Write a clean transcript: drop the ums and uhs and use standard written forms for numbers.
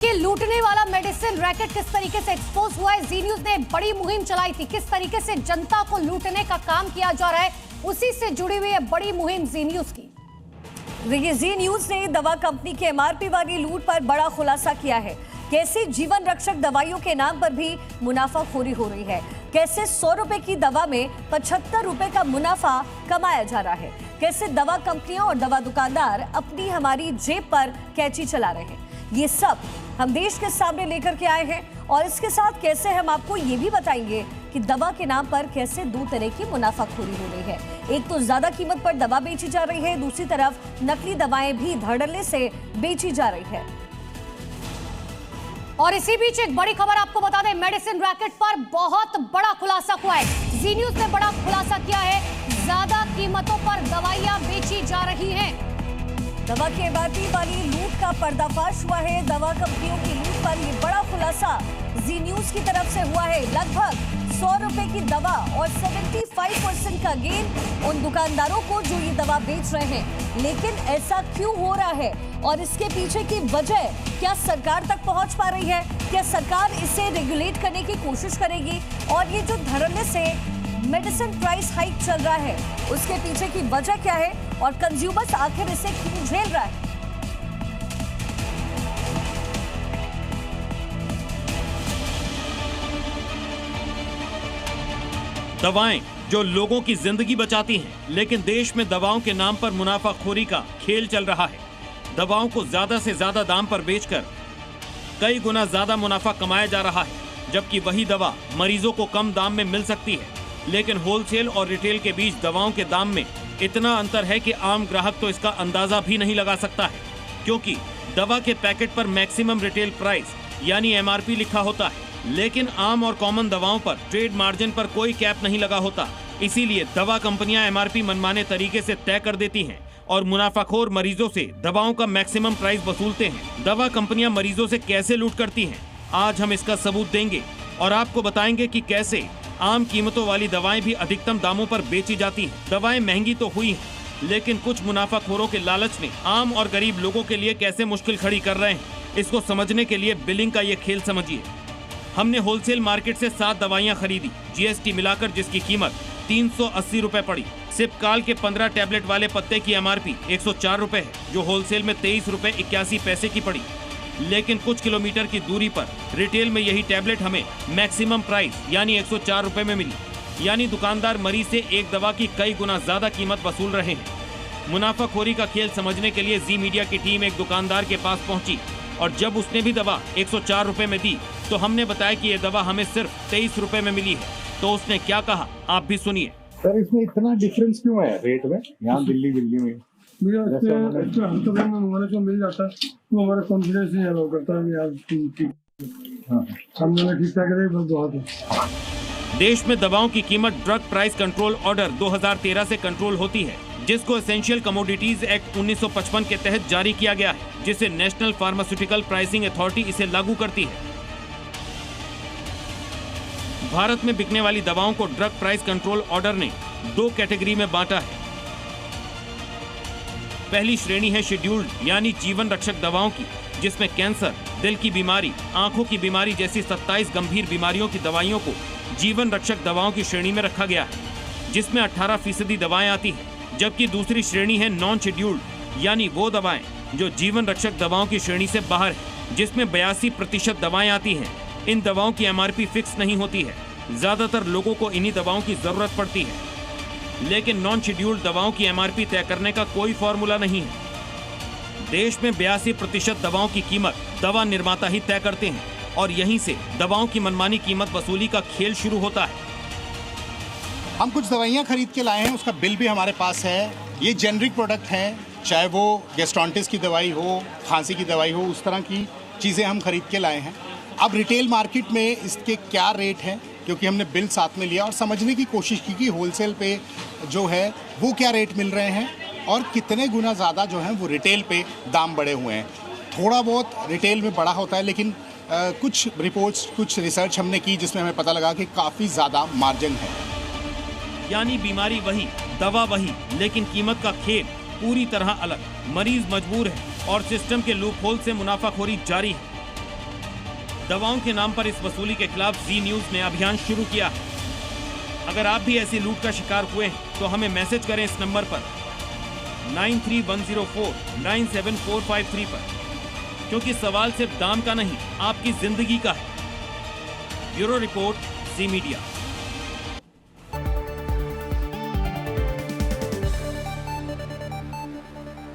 कि लूटने वाला मेडिसिन रैकेट किस तरीके से एक्सपोज हुआ है। जी न्यूज ने बड़ी मुहिम चलाई थी, किस तरीके से जनता को लूटने का काम किया जा रहा है, उसी से जुड़ी हुई है बड़ी मुहिम जी न्यूज की। देखिए, जी न्यूज ने दवा कंपनी के एमआरपी वाली लूट पर बड़ा खुलासा किया है। कैसे जीवन रक्षक दवाइयों के नाम पर भी मुनाफाखोरी हो रही है, कैसे 100 रुपए की दवा में 75 रुपए का मुनाफा कमाया जा रहा है, कैसे दवा कंपनियां और दवा दुकानदार अपनी हमारी जेब पर कैंची चला रहे हैं, ये सब हम देश के सामने लेकर के आए हैं। और इसके साथ कैसे हम आपको ये भी बताएंगे कि दवा के नाम पर कैसे दो तरह की मुनाफाखोरी हो रही है। एक तो ज्यादा कीमत पर दवा बेची जा रही है, दूसरी तरफ नकली दवाएं भी धड़ल्ले से बेची जा रही है। और इसी बीच एक बड़ी खबर आपको बता दें, मेडिसिन रैकेट पर बहुत बड़ा खुलासा हुआ है। जी न्यूज ने बड़ा खुलासा किया है, ज्यादा कीमतों पर दवाइयां बेची जा रही हैं। दवा के एमआरपी वाली लूट का पर्दाफाश हुआ है। दवा कंपनियों की लूट पर ये बड़ा खुलासा जी न्यूज की तरफ से हुआ है। लगभग 100 रुपए की दवा और 75% का गेन उन दुकानदारों को जो ये दवा बेच रहे हैं। लेकिन ऐसा क्यों हो रहा है और इसके पीछे की वजह क्या सरकार तक पहुंच पा रही है? क्या सरकार इसे रेगुलेट करने की कोशिश करेगी? और ये जो धड़ल्ले से मेडिसिन प्राइस हाइक चल रहा है, उसके पीछे की वजह क्या है और कंज्यूमर्स आखिर इसे क्यों झेल रहा है? दवाएं जो लोगों की जिंदगी बचाती हैं, लेकिन देश में दवाओं के नाम पर मुनाफाखोरी का खेल चल रहा है। दवाओं को ज्यादा से ज्यादा दाम पर बेचकर कई गुना ज्यादा मुनाफा कमाया जा रहा है, जबकि वही दवा मरीजों को कम दाम में मिल सकती है। लेकिन होलसेल और रिटेल के बीच दवाओं के दाम में इतना अंतर है कि आम ग्राहक तो इसका अंदाजा भी नहीं लगा सकता है, क्योंकि दवा के पैकेट पर मैक्सिमम रिटेल प्राइस यानी एमआरपी लिखा होता है, लेकिन आम और कॉमन दवाओं पर ट्रेड मार्जिन पर कोई कैप नहीं लगा होता। इसीलिए दवा कंपनियां एमआरपी मनमाने तरीके से तय कर देती हैं और मुनाफाखोर मरीजों से दवाओं का मैक्सिमम प्राइस वसूलते हैं। दवा कंपनियां मरीजों से कैसे लूट करती हैं, आज हम इसका सबूत देंगे और आपको बताएंगे कि कैसे आम कीमतों वाली दवाएं भी अधिकतम दामों पर बेची जाती हैं। दवाएं महंगी तो हुई हैं, लेकिन कुछ मुनाफाखोरों के लालच ने आम और गरीब लोगों के लिए कैसे मुश्किल खड़ी कर रहे हैं, इसको समझने के लिए बिलिंग का ये खेल समझिए। हमने होलसेल मार्केट से 7 दवाइयां खरीदी, जीएसटी मिलाकर, जिसकी कीमत 380 रुपए पड़ी। सिपकाल के 15 टैबलेट वाले पत्ते की एमआरपी 104 रुपए है, जो होलसेल में 23 रुपए 81 पैसे की पड़ी। लेकिन कुछ किलोमीटर की दूरी पर रिटेल में यही टैबलेट हमें मैक्सिमम प्राइस यानी 104 रुपए में मिली। यानी दुकानदार मरीज से एक दवा की कई गुना ज्यादा कीमत वसूल रहे हैं। मुनाफाखोरी का खेल समझने के लिए जी मीडिया की टीम एक दुकानदार के पास पहुंची और जब उसने भी दवा 104 रुपए में दी तो हमने बताया कि ये दवा हमें सिर्फ 23 रुपए में मिली है। तो उसने क्या कहा, आप भी सुनिए। सर, इसमें इतना डिफरेंस क्यों है रेट में? यहाँ दिल्ली में भैया हम तो हमारे को मिल जाता है, वो हमारा कॉन्फिडेंस नहीं अलाउ करता है। हमने ठीक ठाक है, बस बहुत है। देश में दवाओं की कीमत ड्रग प्राइस कंट्रोल ऑर्डर 2013 से कंट्रोल होती है, जिसको एसेंशियल कमोडिटीज एक्ट 1955 के तहत जारी किया गया है, जिसे नेशनल फार्मास्यूटिकल प्राइसिंग अथॉरिटी इसे लागू करती है। भारत में बिकने वाली दवाओं को ड्रग प्राइस कंट्रोल ऑर्डर ने 2 कैटेगरी में बांटा है। पहली श्रेणी है शेड्यूल्ड यानी जीवन रक्षक दवाओं की, जिसमें कैंसर, दिल की बीमारी, आंखों की बीमारी जैसी 27 गंभीर बीमारियों की दवाइयों को जीवन रक्षक दवाओं की श्रेणी में रखा गया है, जिसमें 18% दवाएं आती हैं। जबकि दूसरी श्रेणी है नॉन शेड्यूल्ड यानी वो दवाएं जो जीवन रक्षक दवाओं की श्रेणी से बाहर है, जिसमें 82% दवाएं आती हैं। इन दवाओं की एमआरपी फिक्स नहीं होती है, ज्यादातर लोगों को इन्हीं दवाओं की जरूरत पड़ती है। लेकिन नॉन शेड्यूल्ड दवाओं की एमआरपी तय करने का कोई फॉर्मूला नहीं है। देश में 82% दवाओं की कीमत दवा निर्माता ही तय करते हैं और यहीं से दवाओं की मनमानी कीमत वसूली का खेल शुरू होता है। हम कुछ दवाइयाँ खरीद के लाए हैं, उसका बिल भी हमारे पास है। ये जेनरिक प्रोडक्ट हैं, चाहे वो गैस्ट्रोंटिस की दवाई हो, खांसी की दवाई हो, उस तरह की चीज़ें हम खरीद के लाए हैं। अब रिटेल मार्केट में इसके क्या रेट हैं, क्योंकि हमने बिल साथ में लिया और समझने की कोशिश की कि होलसेल पे जो है वो क्या रेट मिल रहे हैं और कितने गुना ज़्यादा जो है वो रिटेल पे दाम बढ़े हुए हैं। थोड़ा बहुत रिटेल में बढ़ा होता है, लेकिन कुछ रिपोर्ट्स, कुछ रिसर्च हमने की जिसमें हमें पता लगा कि काफ़ी ज़्यादा मार्जिन है। यानी बीमारी वही, दवा वही, लेकिन कीमत का खेल पूरी तरह अलग। मरीज मजबूर है और सिस्टम के लूपहोल से मुनाफाखोरी जारी है। दवाओं के नाम पर इस वसूली के खिलाफ जी न्यूज ने अभियान शुरू किया है। अगर आप भी ऐसी लूट का शिकार हुए हैं तो हमें मैसेज करें इस नंबर पर 9310497453 पर, क्योंकि सवाल सिर्फ दाम का नहीं, आपकी जिंदगी का है। ब्यूरो रिपोर्ट, जी मीडिया।